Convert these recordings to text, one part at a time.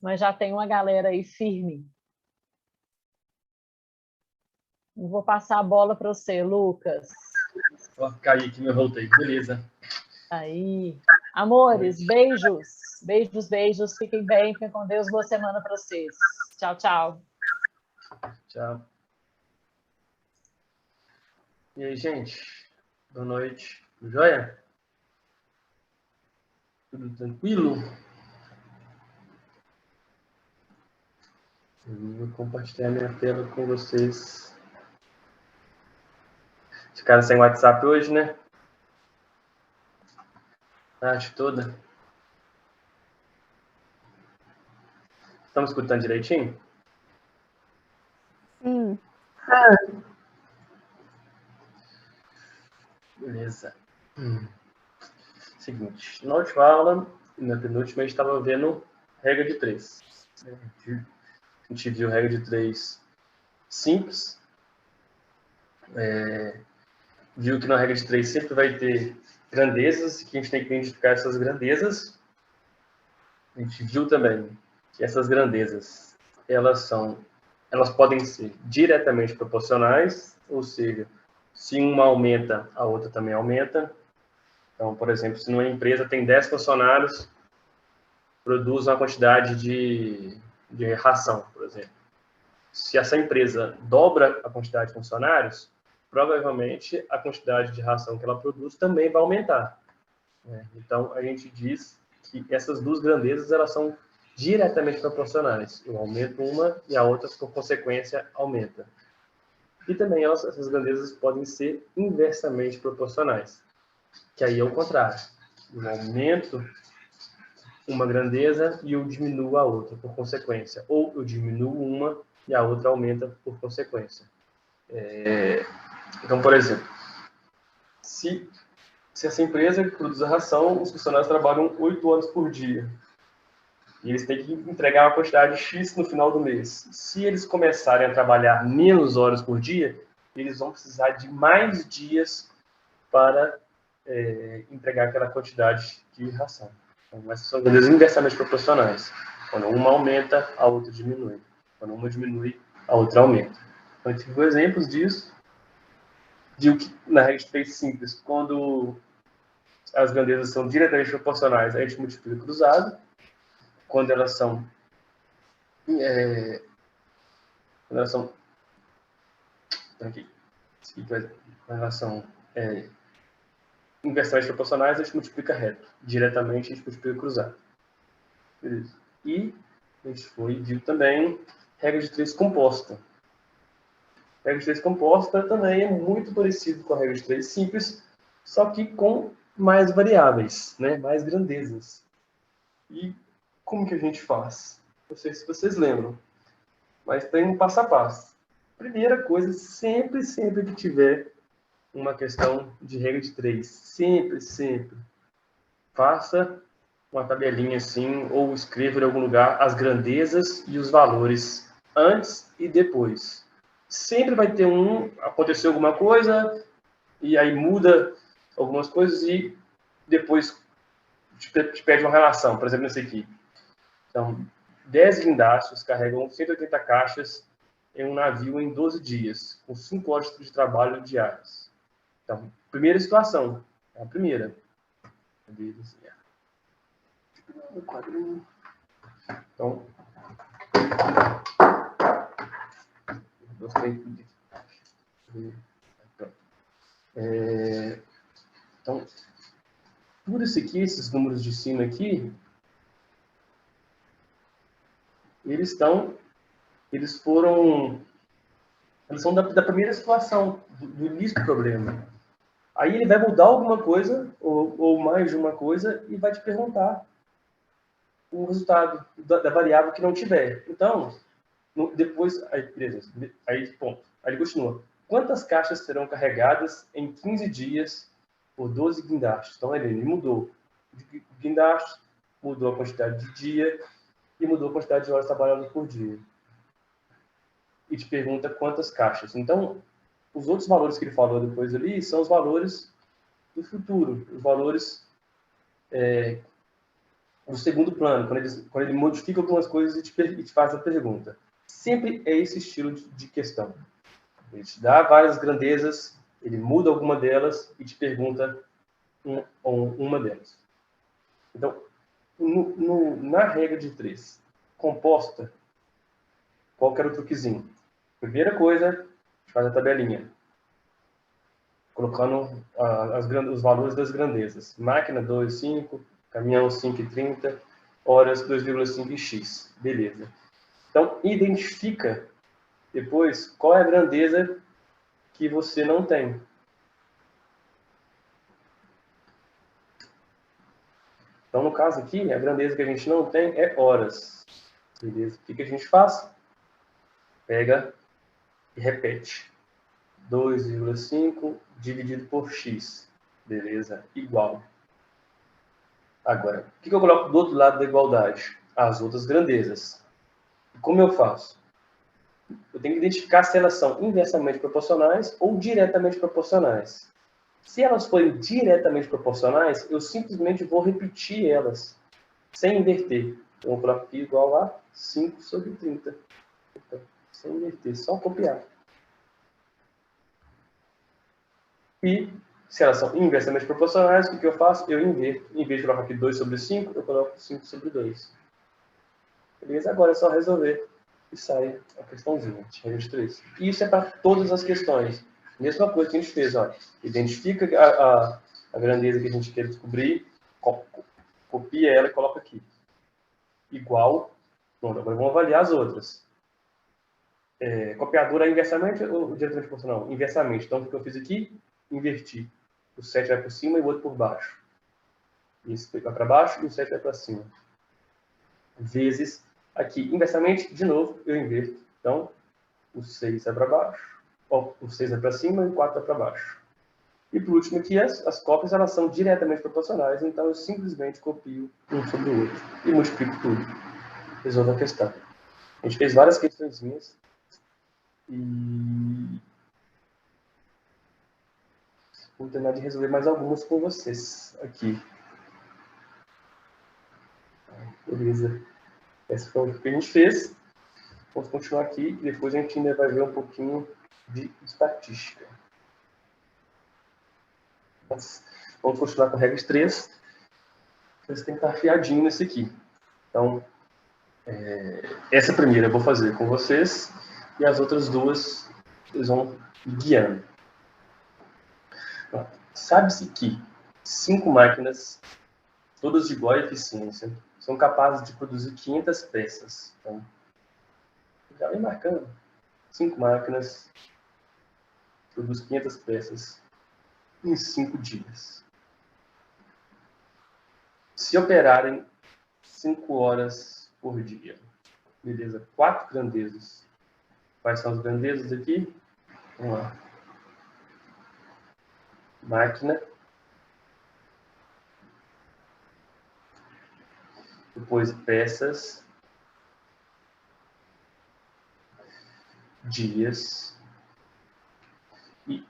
mas já tem uma galera aí firme. Eu vou passar a bola para você, Lucas. Vou cair aqui, eu voltei. Beleza. Aí. Amores, beijos. Beijos, beijos. Fiquem bem, fiquem com Deus. Boa semana para vocês. Tchau, tchau. Tchau. E aí, gente? Boa noite. Tudo jóia? Tudo tranquilo? Eu vou compartilhar minha tela com vocês. Ficaram sem WhatsApp hoje, né? Acho toda. Estamos escutando direitinho? Sim. Beleza. Seguinte, na última aula, na penúltima, a gente estava vendo regra de 3. A gente viu regra de 3 simples. Viu que na regra de 3 sempre vai ter grandezas, que a gente tem que identificar essas grandezas. A gente viu também que essas grandezas, elas podem ser diretamente proporcionais, ou seja, se uma aumenta, a outra também aumenta. Então, por exemplo, se numa empresa tem 10 funcionários, produz uma quantidade de ração, por exemplo. Se essa empresa dobra a quantidade de funcionários, provavelmente a quantidade de ração que ela produz também vai aumentar. Então, a gente diz que essas duas grandezas, elas são diretamente proporcionais. Eu aumento uma e a outra, por consequência, aumenta. E também essas grandezas podem ser inversamente proporcionais, que aí é o contrário. Eu aumento uma grandeza e eu diminuo a outra, por consequência. Ou eu diminuo uma e a outra aumenta por consequência. Então, por exemplo, se essa empresa que produz a ração, os funcionários trabalham 8 horas por dia. E eles têm que entregar uma quantidade X no final do mês. Se eles começarem a trabalhar menos horas por dia, eles vão precisar de mais dias para entregar aquela quantidade de ração. Então, essas são grandezas inversamente proporcionais. Quando uma aumenta, a outra diminui. Quando uma diminui, a outra aumenta. Então, a gente viu exemplos disso. Viu que na regra de 3 simples, quando as grandezas são diretamente proporcionais, a gente multiplica cruzado. Quando elas são inversamente proporcionais, a gente multiplica reto. Diretamente, a gente multiplica cruzado. Beleza. E a gente viu também regra de 3 composta. A regra de 3 composta também é muito parecido com a regra de 3 simples, só que com mais variáveis, né? Mais grandezas. E como que a gente faz? Não sei se vocês lembram, mas tem um passo a passo. Primeira coisa, sempre que tiver uma questão de regra de 3, sempre, faça uma tabelinha assim, ou escreva em algum lugar as grandezas e os valores antes e depois. Sempre vai ter aconteceu alguma coisa, e aí muda algumas coisas, e depois te pede uma relação, por exemplo, nesse aqui. Então, 10 guindastes carregam 180 caixas em um navio em 12 dias, com 5 horas de trabalho diários. Então, primeira situação, é a primeira. Então, então, tudo isso aqui, esses números de cima aqui, eles são da primeira situação, do início do problema. Aí ele vai mudar alguma coisa, ou mais de uma coisa, e vai te perguntar o resultado da variável que não tiver. Então, depois, aí ele continua. Quantas caixas serão carregadas em 15 dias por 12 guindastes? Então, ele mudou de guindaste, mudou a quantidade de dia e mudou a quantidade de horas trabalhadas por dia. E te pergunta quantas caixas. Então, os outros valores que ele falou depois ali são os valores do futuro, os valores o segundo plano, quando ele modifica algumas coisas e te faz a pergunta. Sempre é esse estilo de questão. Ele te dá várias grandezas, ele muda alguma delas e te pergunta uma delas. Então, na regra de 3, composta, qual que era o truquezinho? Primeira coisa, a gente faz a tabelinha, colocando os valores das grandezas. Máquina 2,5, caminhão 5,30, horas 2,5x. Beleza. Então, identifica depois qual é a grandeza que você não tem. Então, no caso aqui, a grandeza que a gente não tem é horas. Beleza? O que a gente faz? Pega e repete. 2,5 dividido por x. Beleza? Igual. Agora, o que eu coloco do outro lado da igualdade? As outras grandezas. Como eu faço? Eu tenho que identificar se elas são inversamente proporcionais ou diretamente proporcionais. Se elas forem diretamente proporcionais, eu simplesmente vou repetir elas, sem inverter. Então, eu coloco aqui igual a 5 sobre 30. Então, sem inverter, só copiar. E, se elas são inversamente proporcionais, o que eu faço? Eu inverto. Em vez de colocar aqui 2 sobre 5, eu coloco 5 sobre 2. Beleza? Agora é só resolver. E sai a questãozinha, regra de 3. E isso é para todas as questões. Mesma coisa que a gente fez, ó. Identifica a grandeza que a gente quer descobrir, copia ela e coloca aqui. Igual. Pronto, agora vamos avaliar as outras. Copiadora é inversamente ou diretamente proporcional? Inversamente. Então, o que eu fiz aqui? Inverti. O 7 vai por cima e o outro por baixo. Esse vai para baixo e o 7 vai para cima. Vezes, aqui, inversamente, de novo, eu inverto. Então, o 6 vai para baixo, o 6 vai para cima e o 4 vai para baixo. E por último aqui, as cópias elas são diretamente proporcionais, então eu simplesmente copio um sobre o outro e multiplico tudo. Resolvo a questão. A gente fez várias questõezinhas e vou terminar de resolver mais algumas com vocês aqui. Beleza. Essa foi o que a gente fez. Vamos continuar aqui e depois a gente ainda vai ver um pouquinho de estatística. Vamos continuar com a regra de 3. Vocês têm que estar afiadinho nesse aqui. Então, essa primeira eu vou fazer com vocês e as outras duas vocês vão guiando. Sabe-se que 5 máquinas, todas de igual eficiência, são capazes de produzir 500 peças. Então, já vem marcando. 5 máquinas produzem 500 peças em 5 dias. Se operarem 5 horas por dia. Beleza? 4 grandezas. Quais são as grandezas aqui? Vamos lá. Máquina. Depois peças. Dias. E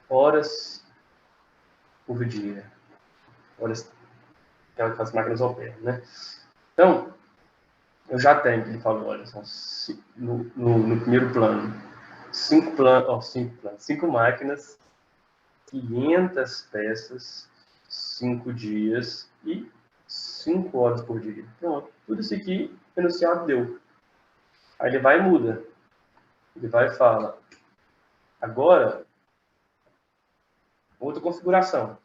horas por dia. Horas que as máquinas operam, né? Então, eu já tenho, ele falou, olha, no primeiro plano, 5 máquinas, 500 peças, 5 dias e 5 horas por dia. Pronto, tudo isso aqui, o enunciado deu. Aí ele vai e muda. Ele vai e fala, agora, outra configuração.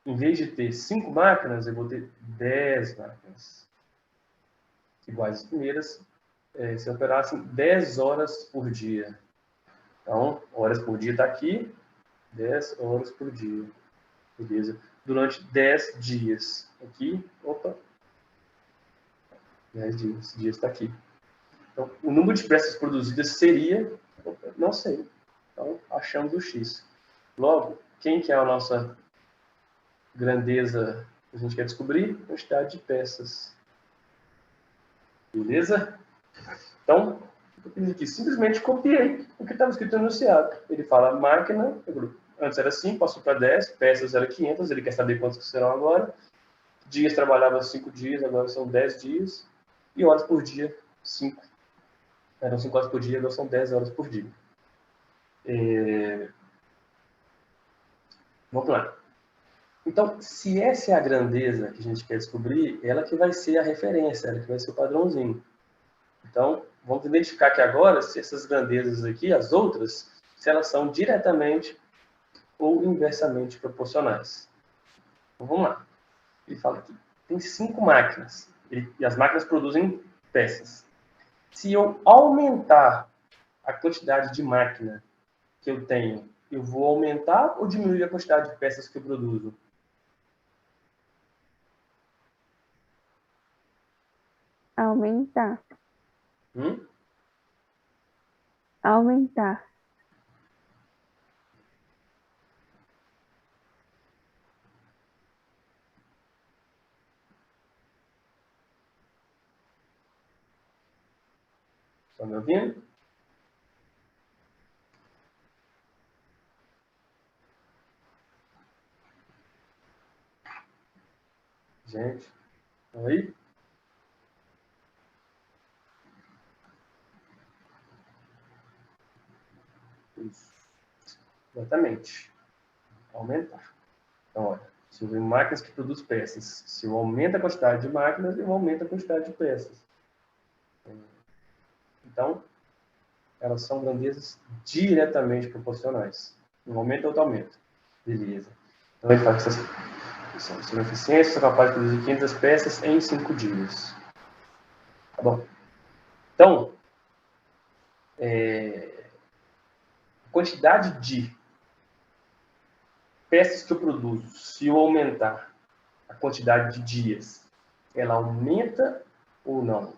Em vez de ter 5 máquinas, eu vou ter 10 máquinas. Iguais às primeiras, se operassem 10 horas por dia. Então, horas por dia está aqui, 10 horas por dia. Beleza? Durante 10 dias. Aqui, opa. 10 dias. Esse dia está aqui. Então, o número de peças produzidas seria, não sei. Então, achamos o X. Logo, quem que é a nossa grandeza que a gente quer descobrir? A quantidade de peças. Beleza? Então, eu fiz aqui, simplesmente copiei o que estava escrito no enunciado. Ele fala máquina, antes era 5, passou para 10, peças era 500, ele quer saber quantas serão agora. Dias trabalhava 5 dias, agora são 10 dias. E horas por dia, 5. Eram 5 horas por dia, agora são 10 horas por dia. Vamos lá. Então, se essa é a grandeza que a gente quer descobrir, ela que vai ser a referência, ela que vai ser o padrãozinho. Então, vamos identificar aqui agora se essas grandezas aqui, as outras, se elas são diretamente ou inversamente proporcionais. Então, vamos lá. Ele fala aqui, tem 5 máquinas, e as máquinas produzem peças. Se eu aumentar a quantidade de máquina que eu tenho, eu vou aumentar ou diminuir a quantidade de peças que eu produzo? Aumentar. Hum? Aumentar. Estão me ouvindo? Gente, estão aí? Isso. Exatamente. Aumentar. Então, olha, se eu tenho máquinas que produzem peças, se eu aumento a quantidade de máquinas, eu aumento a quantidade de peças. Então, elas são grandezas diretamente proporcionais. Um aumento é outro aumento. Beleza. Então, ele fala que essas são eficiências, são capazes de produzir 500 peças em 5 dias. Tá bom? Então, a quantidade de peças que eu produzo, se eu aumentar a quantidade de dias, ela aumenta ou não?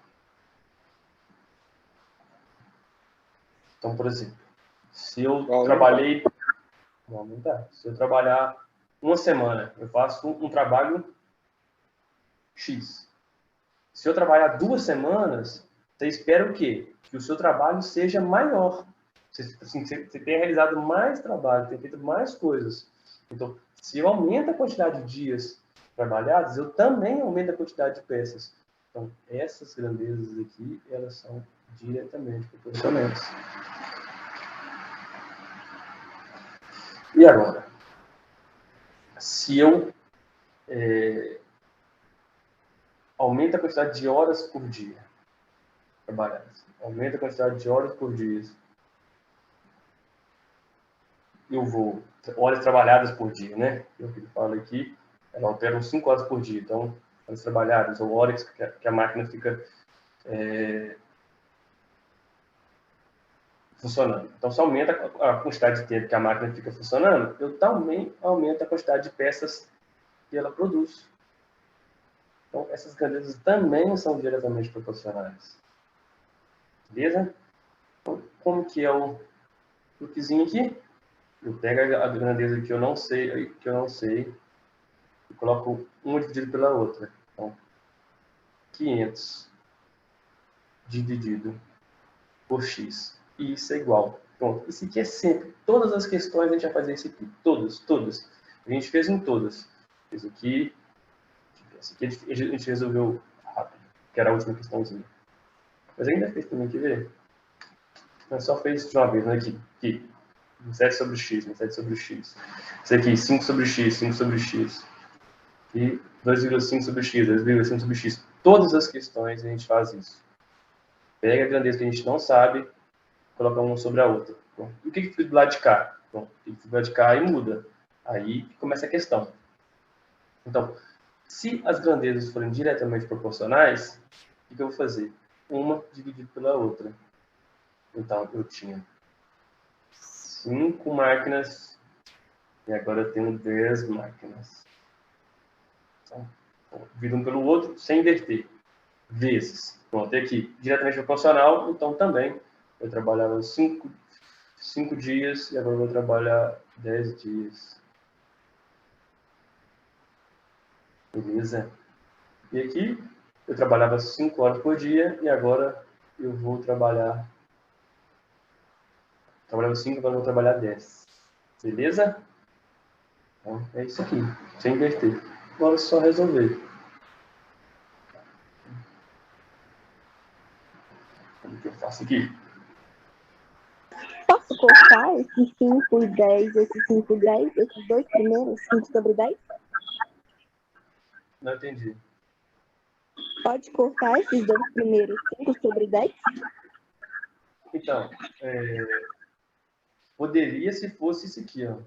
Então, por exemplo, se eu trabalhei... Vou aumentar. Se eu trabalhar uma semana, eu faço um trabalho X. Se eu trabalhar 2 semanas, você espera o quê? Que o seu trabalho seja maior. Você tenha realizado mais trabalho, tenha feito mais coisas. Então, se eu aumento a quantidade de dias trabalhados, eu também aumento a quantidade de peças. Então, essas grandezas aqui, elas são diretamente proporcionais. E agora? Se eu aumento a quantidade de horas por dia trabalhadas, aumento a quantidade de horas por dia, eu vou, horas trabalhadas por dia, né? O que ele fala aqui, ela altera 5 horas por dia. Então, horas trabalhadas, ou horas que a máquina fica funcionando. Então, se aumenta a quantidade de tempo que a máquina fica funcionando, eu também aumento a quantidade de peças que ela produz. Então, essas grandezas também são diretamente proporcionais. Beleza? Então, como que é o truquezinho aqui? Eu pego a grandeza que eu não sei, e coloco uma dividido pela outra. Então, 500 dividido por x. E isso é igual. Pronto. Isso aqui é sempre. Todas as questões a gente vai fazer isso aqui. Todas. A gente fez em todas. Esse aqui a gente resolveu rápido, que era a última questãozinha. Mas ainda fez também, quer ver? Mas só fez de uma vez, né? Aqui. 7 sobre x, 7 sobre x. Isso aqui, 5 sobre x, 5 sobre x. E 2,5 sobre x, 2,5 sobre x. Todas as questões a gente faz isso. Pega a grandeza que a gente não sabe, coloca uma sobre a outra. Bom, e o que fica do lado de cá? Bom, o que fica do lado de cá aí muda. Aí começa a questão. Então, se as grandezas forem diretamente proporcionais, o que eu vou fazer? Uma dividida pela outra. Então, eu tinha 5 máquinas e agora eu tenho 10 máquinas. Então, divido um pelo outro sem inverter. Vezes. Pronto, aqui, diretamente proporcional, então também eu trabalhava 5 dias e agora eu vou trabalhar 10 dias. Beleza? E aqui eu trabalhava 5 horas por dia e agora eu vou trabalhar... Trabalhava 5, agora eu vou trabalhar 10. Beleza? Então, é isso aqui. Sem inverter. Agora é só resolver. O que eu faço aqui? Posso cortar esses 5 e 10, esses 5 e 10, esses dois primeiros, 5 sobre 10? Não entendi. Pode cortar esses dois primeiros, 5 sobre 10? Então, poderia se fosse isso aqui, ó.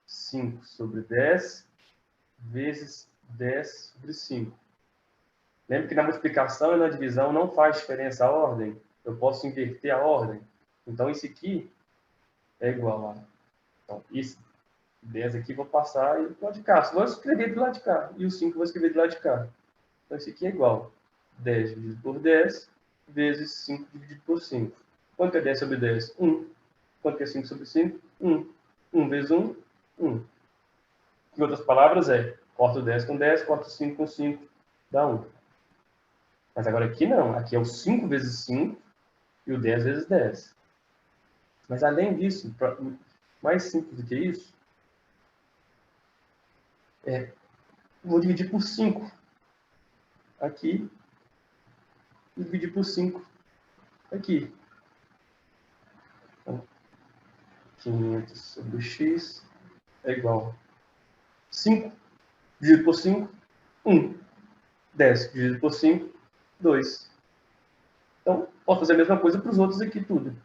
5 sobre 10 vezes 10 sobre 5. Lembra que na multiplicação e na divisão não faz diferença a ordem? Eu posso inverter a ordem. Então, esse aqui é igual a... Então, esse 10 aqui vou passar do lado de cá. Vou escrever do lado de cá. E o 5 vou escrever do lado de cá. Então, esse aqui é igual. 10 dividido por 10 vezes 5 dividido por 5. Quanto é 10 sobre 10? 1. Quanto é 5 sobre 5? 1. 1 vezes 1, 1. Em outras palavras, corto 10 com 10, corto 5 com 5, dá 1. Mas agora aqui não. Aqui é o 5 vezes 5 e o 10 vezes 10. Mas além disso, mais simples do que isso, vou dividir por 5 aqui e dividir por 5 aqui. Então, 500 sobre x é igual a 5 dividido por 5, 1. 10 dividido por 5, 2. Então, posso fazer a mesma coisa para os outros aqui, tudo.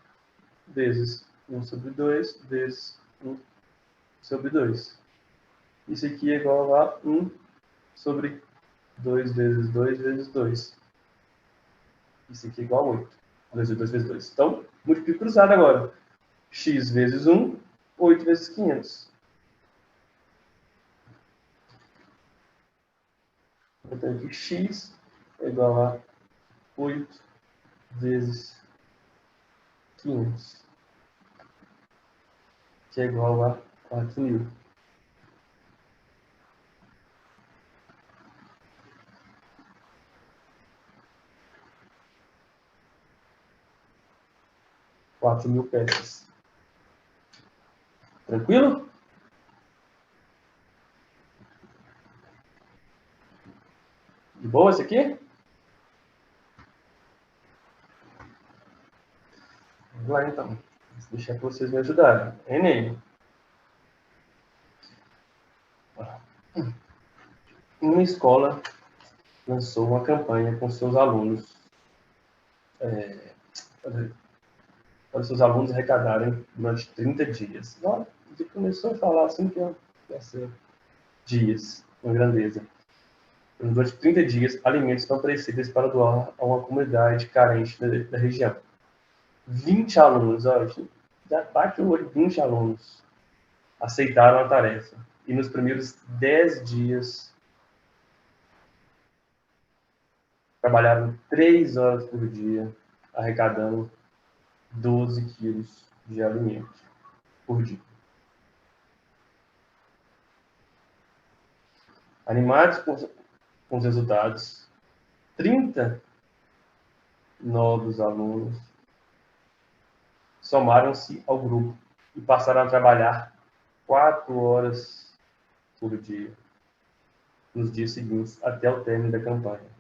Vezes 1 sobre 2, vezes 1 sobre 2. Isso aqui é igual a 1 sobre 2 vezes 2 vezes 2. Isso aqui é igual a 8. 2 vezes 2 vezes 2. Então, multiplico cruzado agora. X vezes 1, 8 vezes 500. Então, aqui x é igual a 8 vezes 500. Que é igual a 4.000. Mil peças. Tranquilo? De boa esse aqui? Vamos lá então. Vou deixar para vocês me ajudarem. Enem. Uma escola lançou uma campanha com seus alunos para os seus alunos arrecadarem durante 30 dias. Ele começou a falar assim que ia ser dias, uma grandeza. Durante 30 dias, alimentos não perecíveis para doar a uma comunidade carente da região. 20 alunos, olha, já bate o olho, 20 alunos aceitaram a tarefa. E nos primeiros 10 dias, trabalharam 3 horas por dia, arrecadando 12 quilos de alimento por dia. Animados com os resultados, 30 novos alunos somaram-se ao grupo e passaram a trabalhar 4 horas por dia nos dias seguintes até o término da campanha.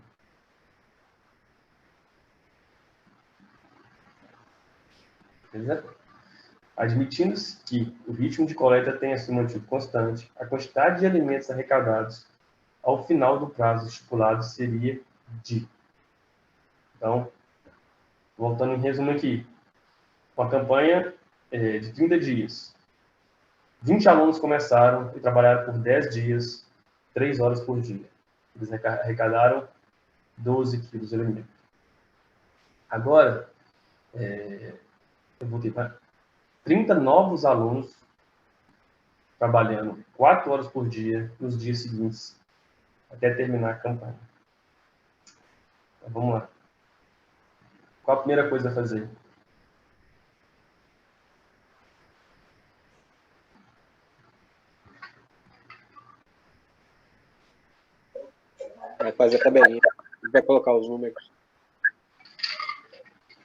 Beleza? Admitindo-se que o ritmo de coleta tenha se mantido constante, a quantidade de alimentos arrecadados ao final do prazo estipulado seria de... Então, voltando em resumo aqui, uma campanha de 30 dias. 20 alunos começaram e trabalharam por 10 dias, 3 horas por dia. Eles arrecadaram 12 quilos de alimento. Agora, eu voltei para 30 novos alunos trabalhando 4 horas por dia nos dias seguintes, até terminar a campanha. Então, vamos lá. Qual a primeira coisa a fazer? Vai fazer a tabelinha. Vai colocar os números.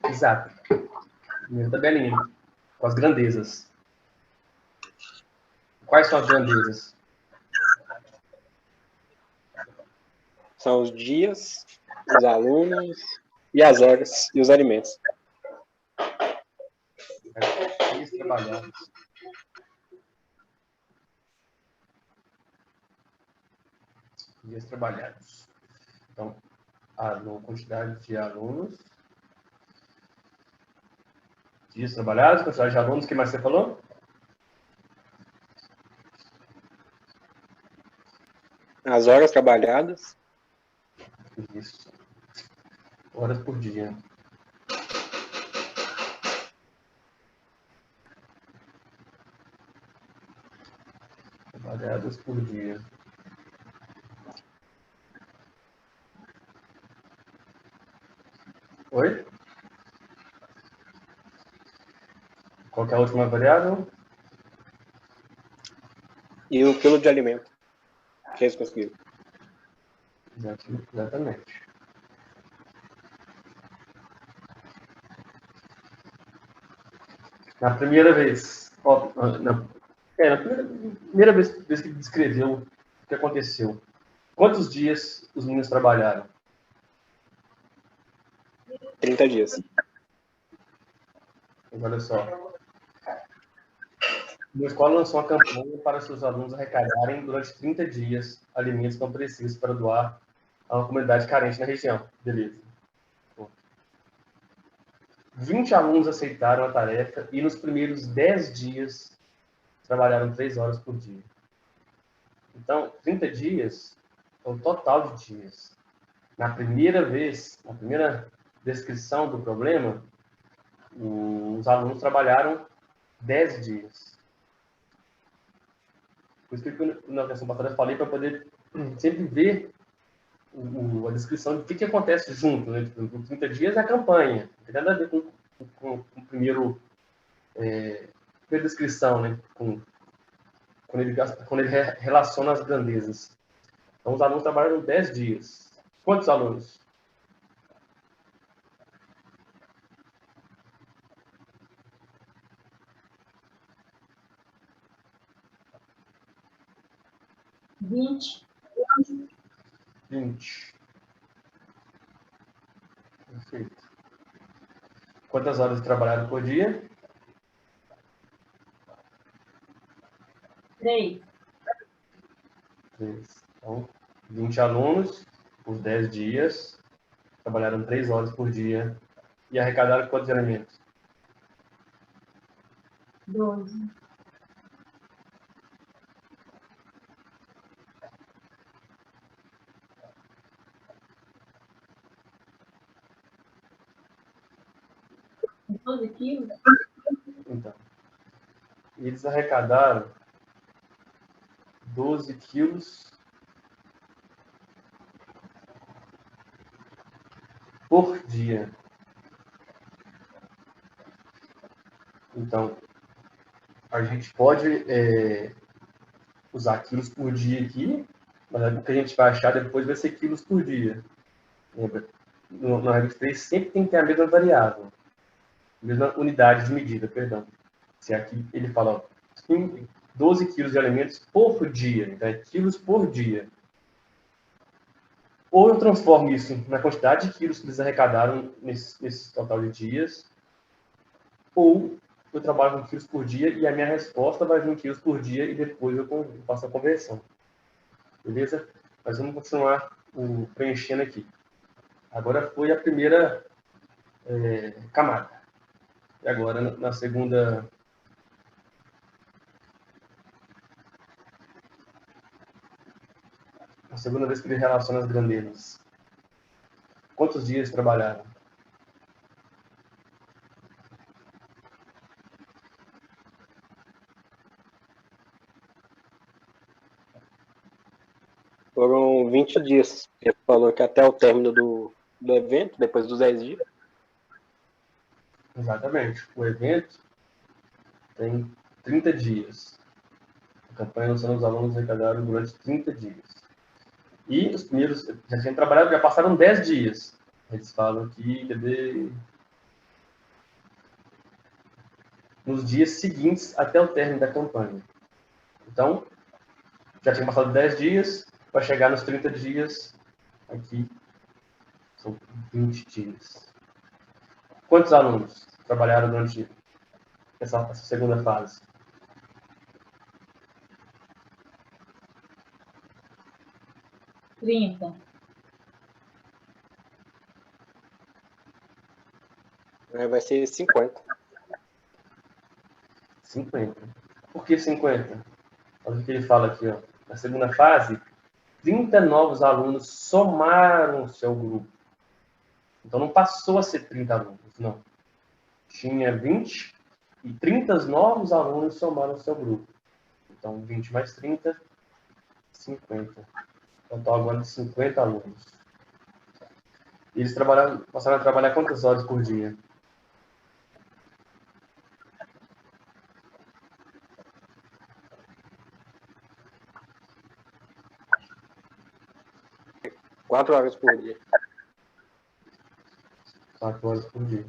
Exato. Primeira tabelinha. Com as grandezas. Quais são as grandezas? São os dias, os alunos e as horas e os alimentos. Dias trabalhados. Dias trabalhados. Então, a quantidade de alunos. Dias trabalhados, quantidade de alunos. O que mais você falou? As horas trabalhadas. Isso. Horas por dia. Trabalhadas por dia. Oi? Qual que é a última variável? E o quilo de alimento que eles conseguiram. Exatamente. Na primeira vez, na primeira vez que descreveu o que aconteceu, quantos dias os meninos trabalharam? 30 dias. Olha só. Uma escola lançou uma campanha para seus alunos arrecadarem durante 30 dias alimentos não precisos para doar a uma comunidade carente na região. Beleza. 20 alunos aceitaram a tarefa e nos primeiros 10 dias trabalharam 3 horas por dia. Então, 30 dias é o total de dias. Na primeira vez, na primeira descrição do problema, os alunos trabalharam 10 dias. Por isso que na versão passada eu falei para poder sempre ver a descrição de o que acontece junto. Né? Tipo, 30 dias é a campanha. Não tem nada a ver com o primeiro primeira descrição, né? Quando ele relaciona as grandezas. Então, os alunos trabalharam 10 dias. Quantos alunos? Vinte. 20. Perfeito. Quantas horas trabalharam por dia? 3. 3. Então, 20 alunos por 10 dias, trabalharam 3 horas por dia e arrecadaram quantos alimentos? 12. Quilos? Então, eles arrecadaram 12 quilos por dia. Então, a gente pode usar quilos por dia aqui, mas o que a gente vai achar depois vai ser quilos por dia. Lembra? Na regra de 3 sempre tem que ter a mesma variável, a mesma unidade de medida, perdão. Se aqui ele fala ó, 12 quilos de alimentos por dia, então é quilos por dia. Ou eu transformo isso na quantidade de quilos que eles arrecadaram nesse total de dias, ou eu trabalho com quilos por dia e a minha resposta vai vir em quilos por dia e depois eu faço a conversão. Beleza? Mas vamos continuar preenchendo aqui. Agora foi a primeira camada. E agora, na segunda... A segunda vez que ele relaciona as grandezas. Quantos dias trabalharam? Foram 20 dias. Ele falou que até o término do evento, depois dos 10 dias. Exatamente. O evento tem 30 dias. A campanha lançando os alunos arrecadaram durante 30 dias. E os primeiros já tinham trabalhado, já passaram 10 dias. Eles falam que nos dias seguintes até o término da campanha. Então, já tinha passado 10 dias, vai chegar nos 30 dias, aqui são 20 dias. Quantos alunos trabalharam durante essa segunda fase? Trinta. Vai ser 50. 50. Por que 50? Olha o que ele fala aqui, ó. Na segunda fase, 30 novos alunos somaram-se ao grupo. Então não passou a ser 30 alunos, não. Tinha 20 e 30 novos alunos somaram-se ao grupo. Então 20 mais 30, 50. Total agora de 50 alunos. E eles passaram a trabalhar quantas horas por dia? Quatro horas por dia. 4 horas por dia.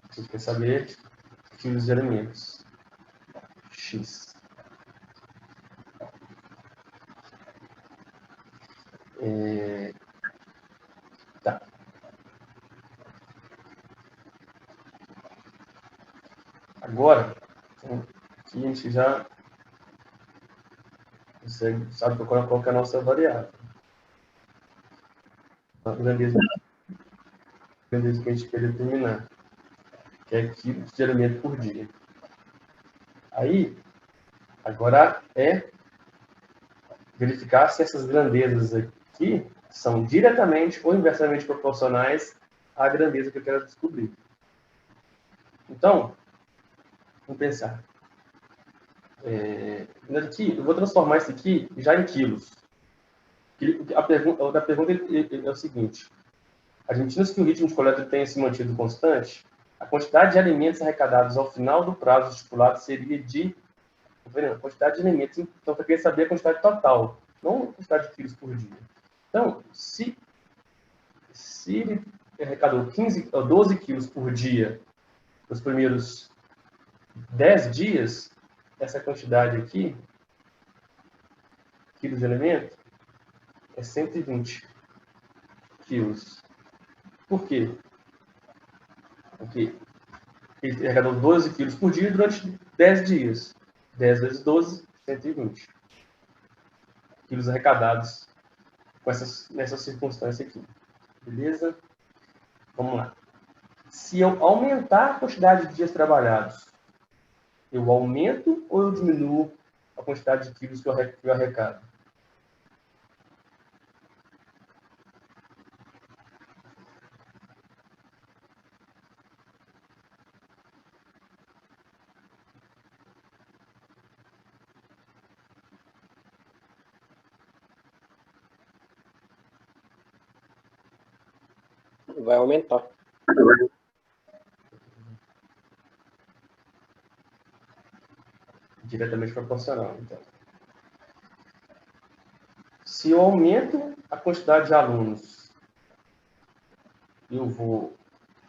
Você quer saber quilos de alimentos. X. Tá. Agora, aqui a gente já sabe procurar qual que é a nossa variável. A grandeza que a gente quer determinar, que é quilos de alimento por dia. Aí, agora é verificar se essas grandezas aqui são diretamente ou inversamente proporcionais à grandeza que eu quero descobrir. Então, vamos pensar. Aqui, eu vou transformar isso aqui já em quilos. A pergunta é o seguinte: admitindo que o ritmo de coleta tenha se mantido constante, a quantidade de alimentos arrecadados ao final do prazo estipulado seria de... a quantidade de alimentos, então eu queria saber a quantidade total, não a quantidade de quilos por dia. Então, se ele arrecadou 12 quilos por dia nos primeiros 10 dias, essa quantidade aqui, quilos de alimento, é 120 quilos. Por quê? Porque ele arrecadou 12 quilos por dia durante 10 dias. 10 vezes 12, 120 quilos arrecadados nessa circunstância aqui. Beleza? Vamos lá. Se eu aumentar a quantidade de dias trabalhados, eu aumento ou eu diminuo a quantidade de quilos que eu arrecado? Vai aumentar. Diretamente proporcional, então. Se eu aumento a quantidade de alunos, eu vou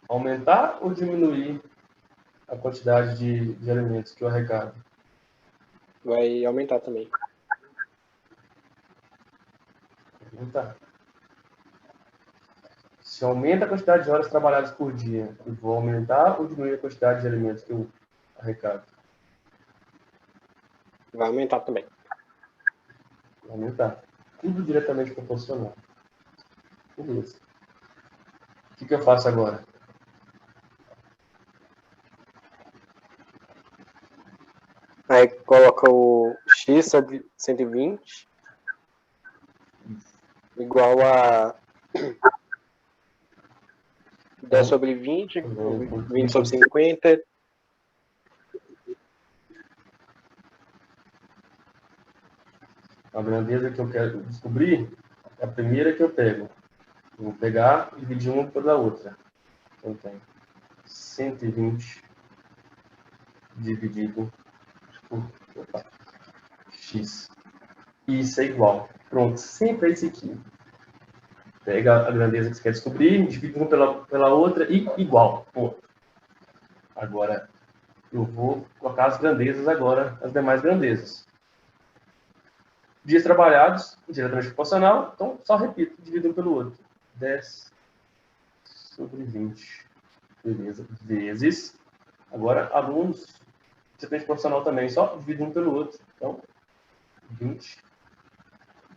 aumentar ou diminuir a quantidade de alimentos que eu arrecado? Vai aumentar também. Aumentar. Se eu aumento a quantidade de horas trabalhadas por dia, eu vou aumentar ou diminuir a quantidade de alimentos que eu arrecado? Vai aumentar também. Vou aumentar. Tudo diretamente proporcional. Beleza. O que eu faço agora? Aí coloca o x de 120 igual a 10 sobre 20, 20 sobre 50. A grandeza que eu quero descobrir é a primeira que eu pego. Eu vou pegar e dividir uma pela outra. Então tem 120 dividido por x. Isso é igual. Pronto, sempre é esse aqui. Pega a grandeza que você quer descobrir, divide uma pela outra e igual. Ponto. Agora, eu vou colocar as grandezas agora, as demais grandezas. Dias trabalhados, diretamente proporcional, então só repito, divido um pelo outro. 10 sobre 20. Beleza. Vezes Agora, alunos, assistente profissional também, só divide um pelo outro. Então, 20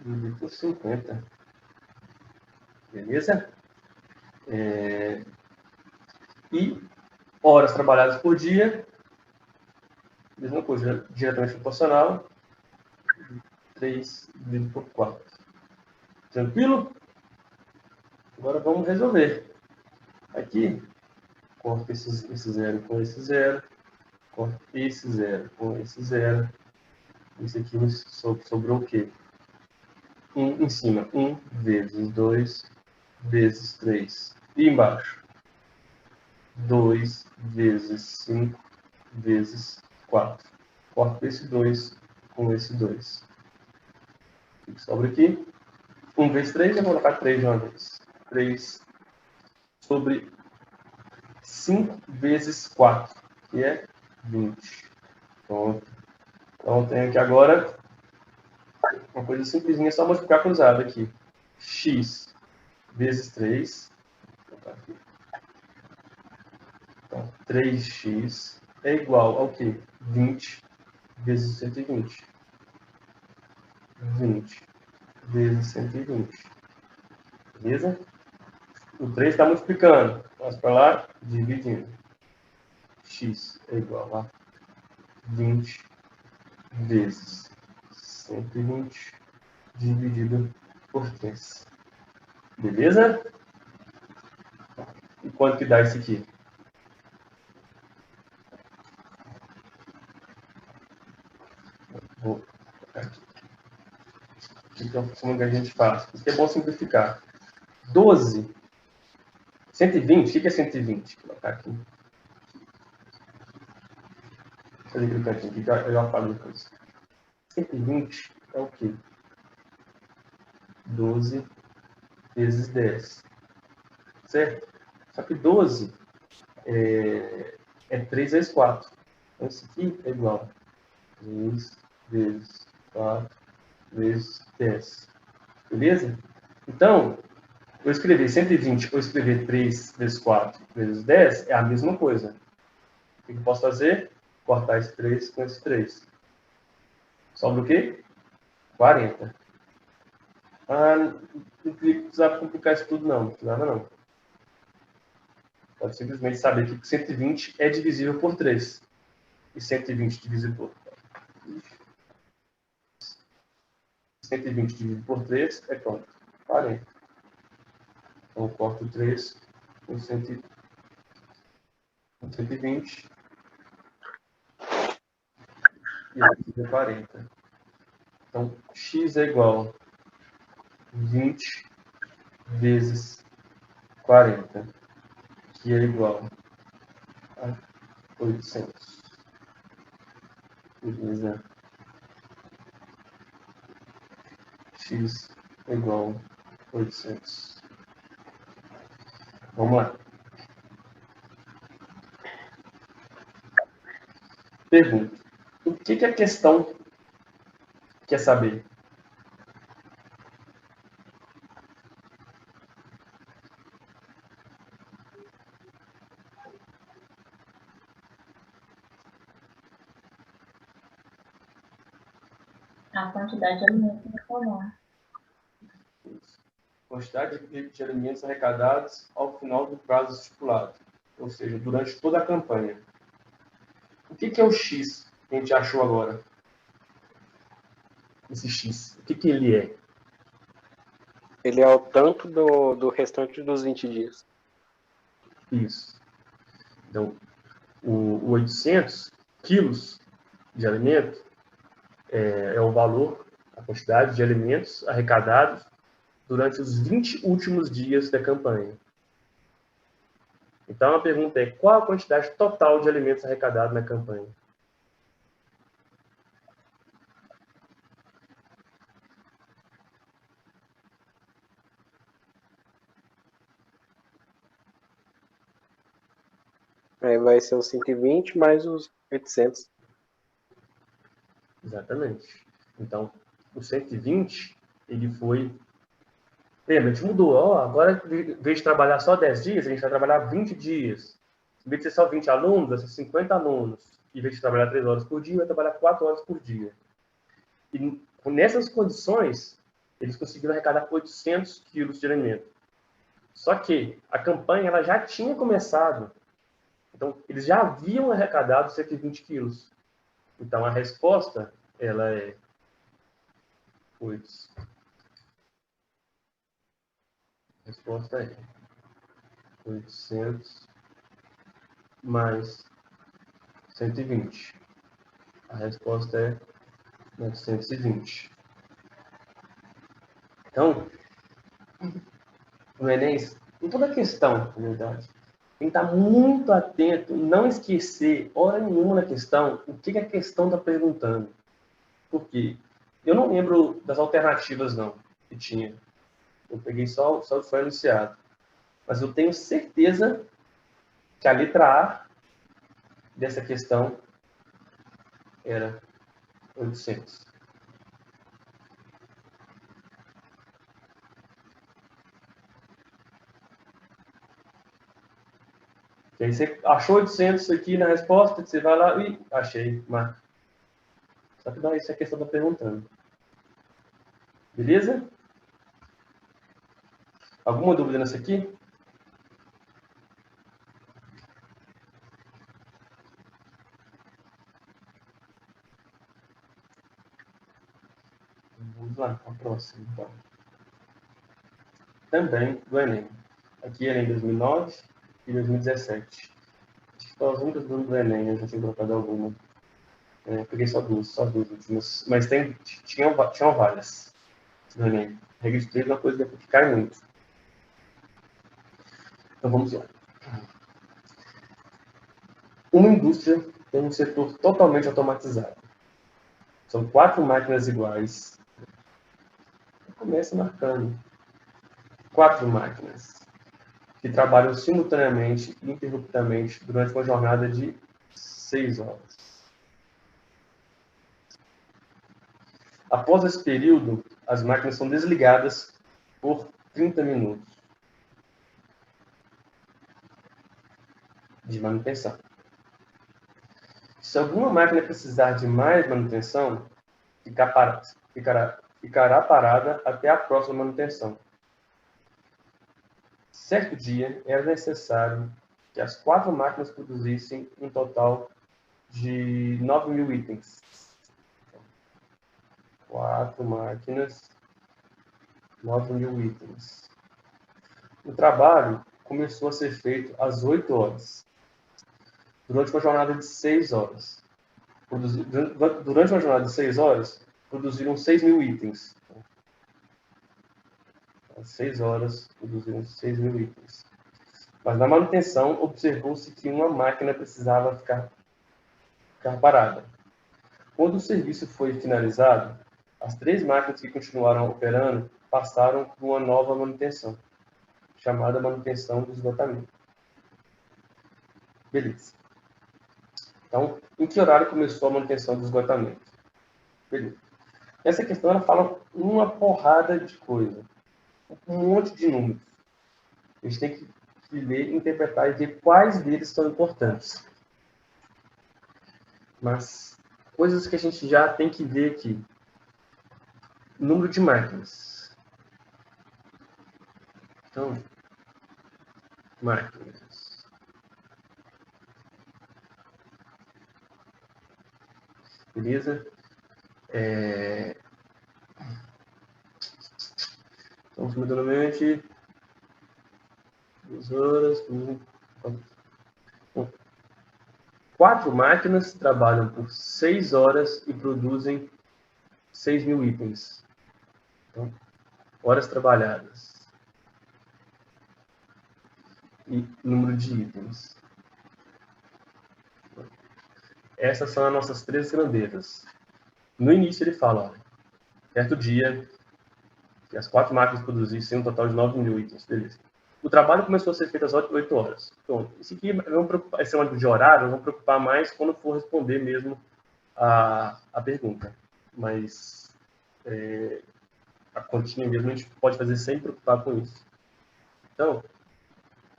dividido por 50. Beleza? E horas trabalhadas por dia, mesma coisa, diretamente proporcional, 3 dividido por 4. Tranquilo? Agora vamos resolver. Aqui, corta esse zero com esse zero, corta esse zero com esse zero. Isso aqui sobrou o quê? 1 em cima. 1 vezes 2 vezes 3. E embaixo? 2 vezes 5 vezes 4. Corta esse 2 com esse 2. O que sobra aqui? 1 vezes 3, eu vou colocar 3 de uma vez. 3 sobre 5 vezes 4, que é 20. Pronto. Então, tenho aqui agora uma coisa simplesinha, só multiplicar cruzado aqui. X vezes 3. Vou colocar aqui. Então, 3x é igual ao quê? 20 vezes 120. 20 vezes 120. Beleza? O 3 está multiplicando. Passa para lá, dividindo. X é igual a 20 vezes 120 dividido por 3. Beleza? E quanto que dá isso aqui? Vou colocar aqui. Então, como que a gente faz? Isso é bom simplificar. 12. 120. O que é 120? Vou colocar aqui. Vou fazer aquele cantinho aqui, eu já falo depois. 120 é o quê? 12 vezes 10. Certo? Só que 12 é 3 vezes 4. Então, isso aqui é igual a 3 vezes 4 vezes 10. Beleza? Então, eu escrever 120 ou escrever 3 vezes 4 vezes 10 é a mesma coisa. O que eu posso fazer? Cortar esse 3 com esse 3. Sobra o quê? 40. Ah, não precisava complicar isso tudo, não. Não precisava, não. Pode simplesmente saber que 120 é divisível por 3. E 120 dividido por 120 dividido por 3 é quanto? 40. Então, eu corto 3 com 120. E aqui é 40. Então, x é igual a 20 vezes 40, que é igual a 800. Beleza? X é igual a 800. Vamos lá. Pergunta. O que a questão quer saber? A quantidade de alimentos na coluna. Quantidade de alimentos arrecadados ao final do prazo estipulado, ou seja, durante toda a campanha. O que é o X que a gente achou agora? Esse X, o que ele é? Ele é o tanto do restante dos 20 dias. Isso. Então, o 800 quilos de alimento é o valor, a quantidade de alimentos arrecadados durante os 20 últimos dias da campanha. Então, a pergunta é, qual a quantidade total de alimentos arrecadados na campanha? Aí vai ser os 120 mais os 800. Exatamente. Então, o 120, ele foi... Lembra, a gente mudou. Agora, em vez de trabalhar só 10 dias, a gente vai trabalhar 20 dias. em vez de ser só 20 alunos, vai ser 50 alunos. Em vez de trabalhar 3 horas por dia, vai trabalhar 4 horas por dia. E nessas condições, eles conseguiram arrecadar 800 quilos de alimento. Só que a campanha ela já tinha começado. Então, eles já haviam arrecadado 120 quilos. Então, a resposta, ela é 8. A resposta é 800 mais 120. A resposta é 920. Então, no Enem, em toda questão, na verdade, tem que estar muito atento, não esquecer, hora nenhuma na questão, o que a questão está perguntando. Por quê? Eu não lembro das alternativas, não, que tinha. Eu peguei só o que foi anunciado. Mas eu tenho certeza que a letra A dessa questão era 800. E aí você achou 800 aqui na resposta, você vai lá e achei, marca. Só que daí isso é a questão está perguntando. Beleza? Alguma dúvida nessa aqui? Vamos lá, para a próxima, então. Também do Enem. Aqui Enem 2009 e 2017. Acho que foram as únicas do Enem, eu já tinha colocado alguma. Peguei só duas últimas. Mas tinham várias do Enem. Regra de 3 é uma coisa que cai muito. Então vamos lá. Uma indústria tem um setor totalmente automatizado. São 4 máquinas iguais. Começa marcando. 4 máquinas que trabalham simultaneamente e ininterruptamente durante uma jornada de 6 horas. Após esse período, as máquinas são desligadas por 30 minutos de manutenção. Se alguma máquina precisar de mais manutenção, ficará parada até a próxima manutenção. Certo dia, era necessário que as 4 máquinas produzissem um total de 9.000 itens. 4 máquinas, 9.000 itens. O trabalho começou a ser feito às 8 horas, durante uma jornada de 6 horas. Durante uma jornada de 6 horas, produziram 6.000 itens. Às 6 horas, produziram 6.000 itens. Mas na manutenção, observou-se que uma máquina precisava ficar parada. Quando o serviço foi finalizado, as 3 máquinas que continuaram operando passaram por uma nova manutenção, chamada manutenção do esgotamento. Beleza. Então, em que horário começou a manutenção do esgotamento? Beleza. Essa questão ela fala uma porrada de coisa, um monte de números. A gente tem que ler, interpretar e ver quais deles são importantes. Mas coisas que a gente já tem que ver aqui. Número de máquinas. Então, máquinas. Beleza? Então, simultaneamente, 2 horas. 4 máquinas trabalham por 6 horas e produzem 6.000 itens. Então, horas trabalhadas. E número de itens. Essas são as nossas 3 grandezas. No início ele fala, olha, certo dia, que as 4 máquinas produzissem um total de 9.000 itens. Beleza. O trabalho começou a ser feito às 8 horas. Pronto. Isso aqui esse é um de horário, vamos preocupar mais quando for responder mesmo a pergunta. Mas a continha mesmo a gente pode fazer sem preocupar com isso. Então,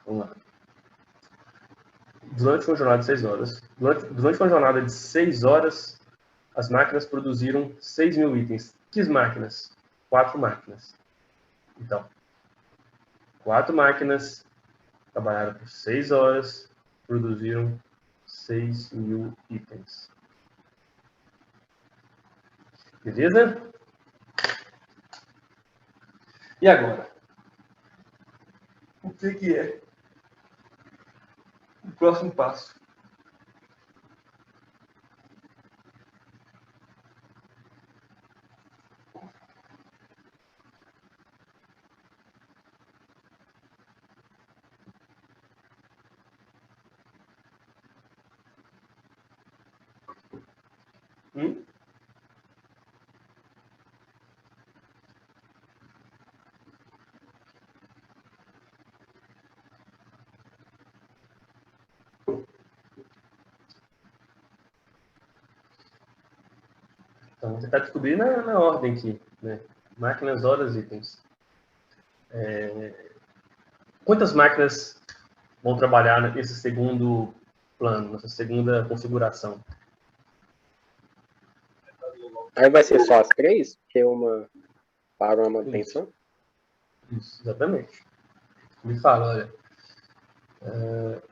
vamos lá. durante uma jornada de 6 horas. Durante uma jornada de 6 horas, as máquinas produziram 6.000 itens. Que máquinas? 4 máquinas. Então, 4 máquinas trabalharam por 6 horas, produziram 6.000 itens. Beleza? E agora? O que é o próximo passo? Então, vamos tentar descobrir na ordem aqui, né? Máquinas, horas, itens. Quantas máquinas vão trabalhar nesse segundo plano, nessa segunda configuração? Aí vai ser só as 3? Que é uma para uma manutenção? Isso, exatamente. Me fala, olha.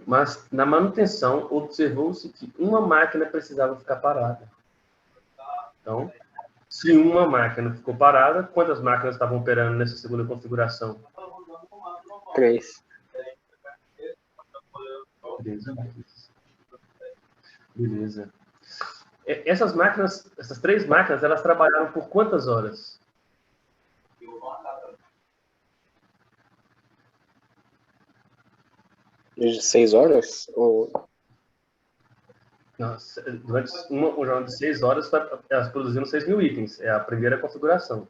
Mas na manutenção, observou-se que uma máquina precisava ficar parada. Então, se uma máquina ficou parada, quantas máquinas estavam operando nessa segunda configuração? 3. Beleza. Essas máquinas, essas 3 máquinas, elas trabalharam por quantas horas? De 6 horas? Ou... Nossa, durante uma jornada de 6 horas, elas produziram 6.000 itens. É a primeira configuração.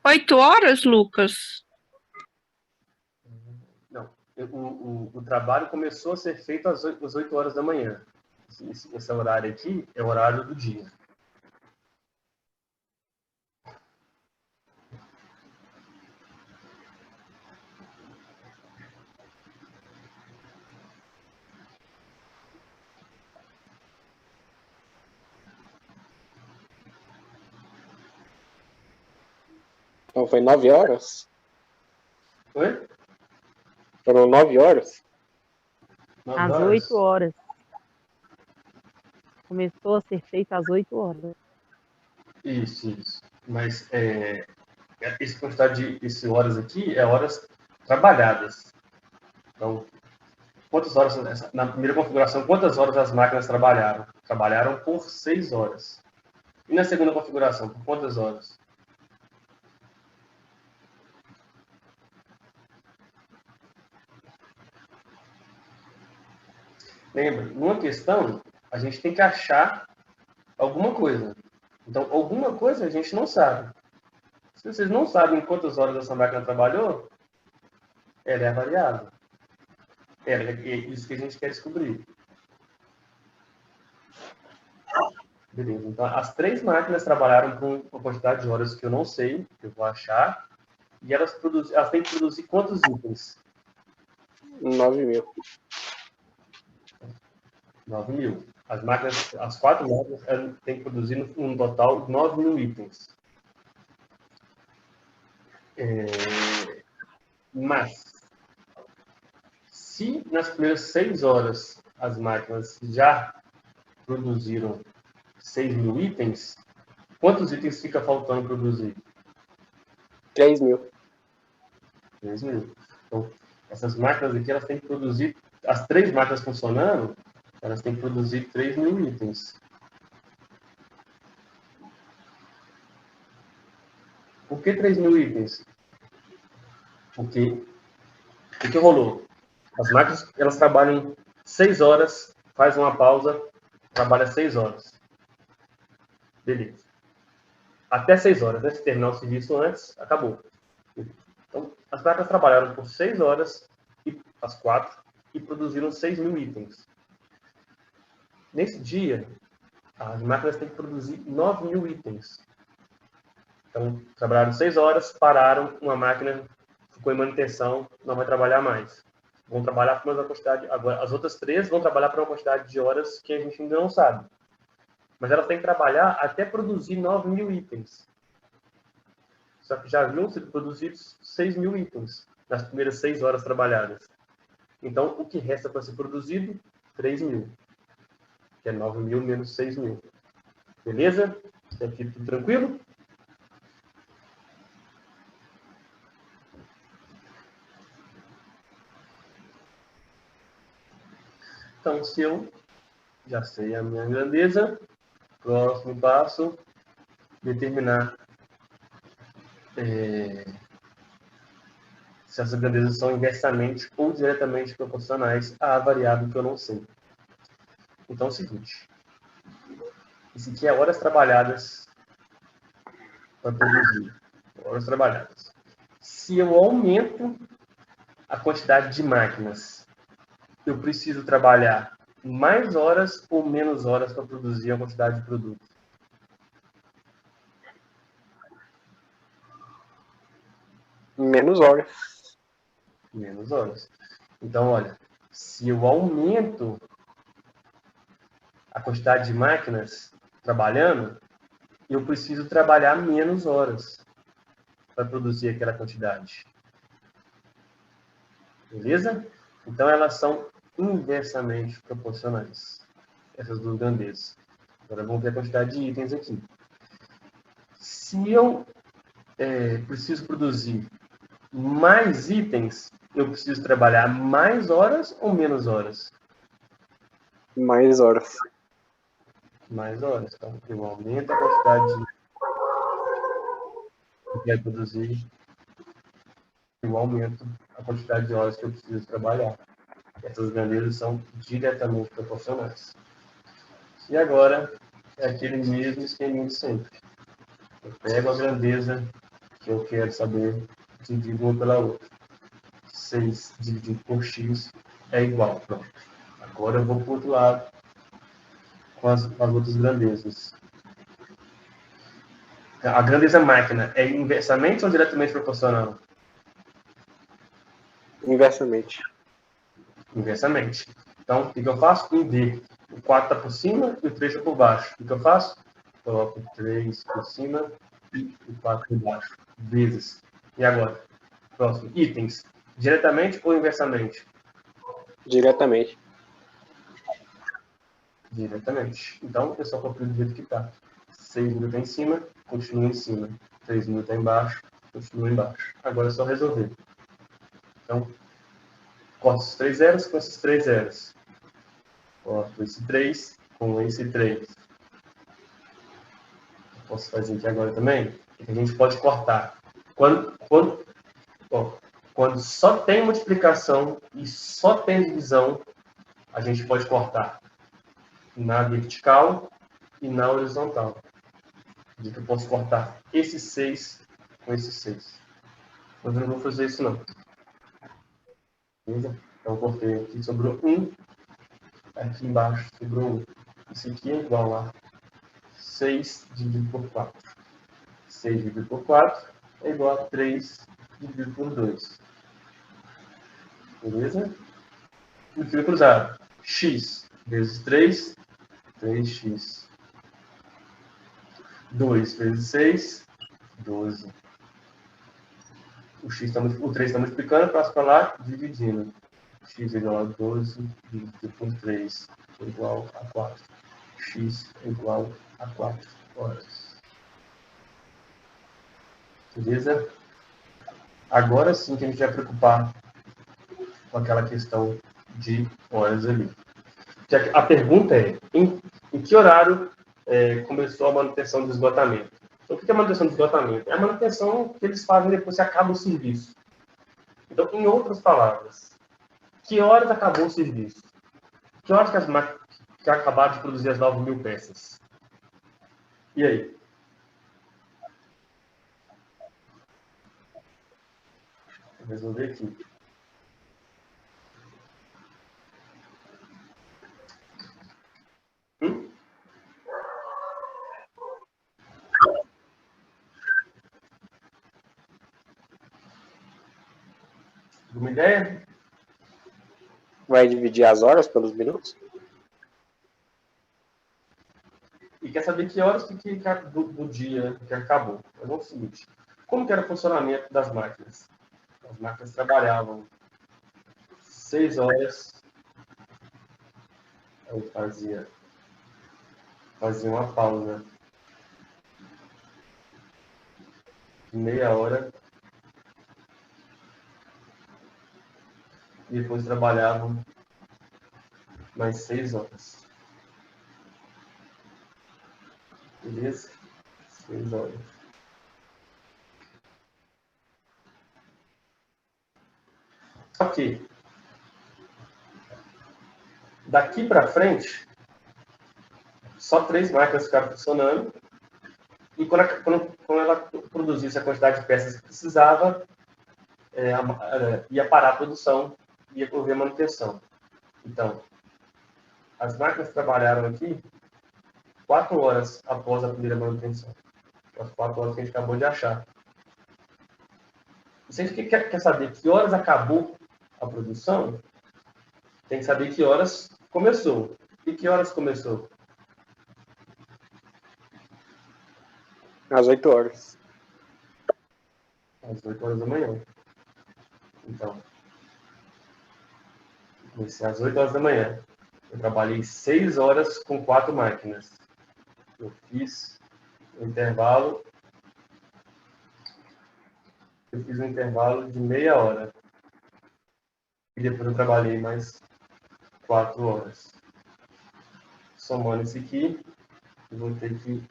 Oito horas, Lucas? Não. O trabalho começou a ser feito às 8 horas da manhã. Esse horário aqui é o horário do dia. Então foi 9 horas? Oi? Foram 9 horas? Às 8 horas. Começou a ser feito às 8 horas. Isso. Mas essa quantidade de horas aqui é horas trabalhadas. Então, quantas horas, na primeira configuração, quantas horas as máquinas trabalharam? Trabalharam por 6 horas. E na segunda configuração, por quantas horas? Lembra, numa questão, a gente tem que achar alguma coisa. Então, alguma coisa a gente não sabe. Se vocês não sabem quantas horas essa máquina trabalhou, ela é variável. É isso que a gente quer descobrir. Beleza. Então, as 3 máquinas trabalharam com uma quantidade de horas que eu não sei, que eu vou achar. E elas têm que produzir quantos itens? 9.000. 9.000. As 4 máquinas têm que produzir um total de 9.000 itens. Mas, se nas primeiras 6 horas as máquinas já produziram 6.000 itens, quantos itens fica faltando produzir? 3.000. 3.000. Então, essas máquinas aqui, elas têm que produzir, as 3 máquinas funcionando, elas têm que produzir 3.000 itens. Por que 3.000 itens? Porque o que rolou? As máquinas, elas trabalham 6 horas, faz uma pausa, trabalha 6 horas. Beleza. Até 6 horas, né? Se terminar o serviço antes, acabou. Então, as máquinas trabalharam por 6 horas, as 4, e produziram 6.000 itens. Nesse dia, as máquinas têm que produzir 9.000 itens. Então, trabalharam 6 horas, pararam, uma máquina ficou em manutenção, não vai trabalhar mais. Vão trabalhar por uma quantidade... Agora, as outras 3 vão trabalhar por uma quantidade de horas que a gente ainda não sabe. Mas elas têm que trabalhar até produzir 9.000 itens. Só que já haviam sido produzidos 6.000 itens nas primeiras 6 horas trabalhadas. Então, o que resta para ser produzido? 3.000. Que é 9.000 menos 6.000. Beleza? Até aqui tudo tranquilo? Então, se eu já sei a minha grandeza, próximo passo, determinar se essas grandezas são inversamente ou diretamente proporcionais à variável que eu não sei. Então é o seguinte, isso aqui é horas trabalhadas para produzir, horas trabalhadas. Se eu aumento a quantidade de máquinas, eu preciso trabalhar mais horas ou menos horas para produzir a quantidade de produto? Menos horas. Menos horas. Então, olha, se eu aumento a quantidade de máquinas trabalhando, eu preciso trabalhar menos horas para produzir aquela quantidade. Beleza? Então, elas são inversamente proporcionais, essas duas grandezas. Agora, vamos ver a quantidade de itens aqui. Se eu preciso produzir mais itens, eu preciso trabalhar mais horas ou menos horas? Mais horas. Mais horas. Então, eu aumento a quantidade de que eu quero produzir, eu aumento a quantidade de horas que eu preciso trabalhar. Essas grandezas são diretamente proporcionais. E agora, é aquele mesmo esqueminha de sempre. Eu pego a grandeza que eu quero saber, divido uma pela outra. 6 dividido por x é igual. Pronto. Agora eu vou para o outro lado com as outras grandezas. A grandeza máquina é inversamente ou diretamente proporcional? Inversamente. Inversamente. Então, o que eu faço? Um D. O 4 está por cima e o 3 está por baixo. O que eu faço? Coloco o 3 por cima e o 4 por baixo. Vezes. E agora? Próximo. Itens. Diretamente ou inversamente? Diretamente. Diretamente. Então, eu só copio do jeito que está. 6.000 está em cima, continua em cima. 3.000 está embaixo, continua embaixo. Agora é só resolver. Então, corto esses 3 zeros com esses 3 zeros. Corto esse 3 com esse 3. Posso fazer aqui agora também? A gente pode cortar. Quando só tem multiplicação e só tem divisão, a gente pode cortar na vertical e na horizontal. Eu posso cortar esse 6 com esse 6. Mas eu não vou fazer isso não. Beleza? Então, eu cortei aqui, sobrou 1. Aqui embaixo sobrou 1. Isso aqui é igual a 6 dividido por 4. 6 dividido por 4 é igual a 3 dividido por 2. Beleza? Multiplica cruzado. X vezes 3, 3x. 2 vezes 6, 12. O 3 está multiplicando, passa para lá, dividindo. X é igual a 12 dividido por 3 é igual a 4. X é igual a 4 horas. Beleza? Agora sim que a gente vai preocupar com aquela questão de horas ali. A pergunta é, em que horário começou a manutenção do esgotamento? Então, o que é a manutenção do esgotamento? É a manutenção que eles fazem depois que acaba o serviço. Então, em outras palavras, que horas acabou o serviço? Que horas que as máquinas que acabaram de produzir as 9.000 peças? E aí? Vou resolver aqui. Alguma ideia? Vai dividir as horas pelos minutos? E quer saber que horas do dia que acabou. É o seguinte. Como que era o funcionamento das máquinas? As máquinas trabalhavam 6 horas. Aí fazia uma pausa de meia hora. E depois trabalhavam mais 6 horas. Beleza? 6 horas. Ok. Daqui para frente, só 3 máquinas ficaram funcionando. E quando ela produzisse a quantidade de peças que precisava, ia parar a produção, ia ocorrer manutenção. Então, as máquinas trabalharam aqui 4 horas após a primeira manutenção. As 4 horas que a gente acabou de achar. Se a gente quer saber que horas acabou a produção, tem que saber que horas começou. E que horas começou? Às 8 horas. Às 8 horas da manhã. Então, comecei às 8 horas da manhã. Eu trabalhei 6 horas com 4 máquinas. Eu fiz um intervalo. Eu fiz um intervalo de meia hora. E depois eu trabalhei mais 4 horas. Somando esse aqui, eu vou ter que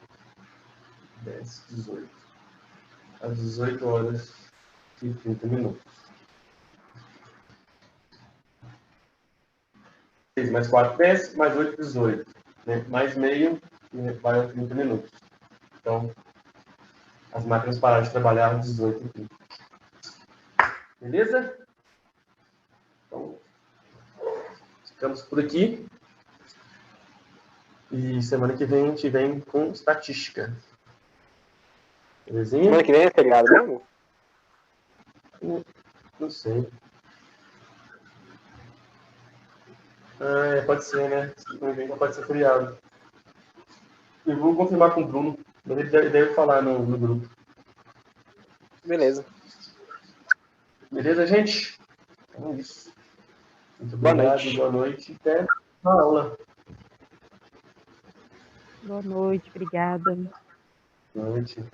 10, 18. Às 18 horas e 30 minutos. 6 mais 4, 10, mais 8, 18. Né? Mais meio, vai a 30 minutos. Então, as máquinas pararam de trabalhar às 18 aqui. Beleza? Então, ficamos por aqui. E semana que vem a gente vem com estatística. Belezinha? Semana que vem é feriado mesmo? Não sei. Pode ser, né? Semana que vem pode ser feriado. Eu vou confirmar com o Bruno. Mas ele deve falar no grupo. Beleza. Beleza, gente? Então é isso. Muito Boa obrigado, noite. boa noite. Até a aula. Boa noite, obrigada. Boa noite.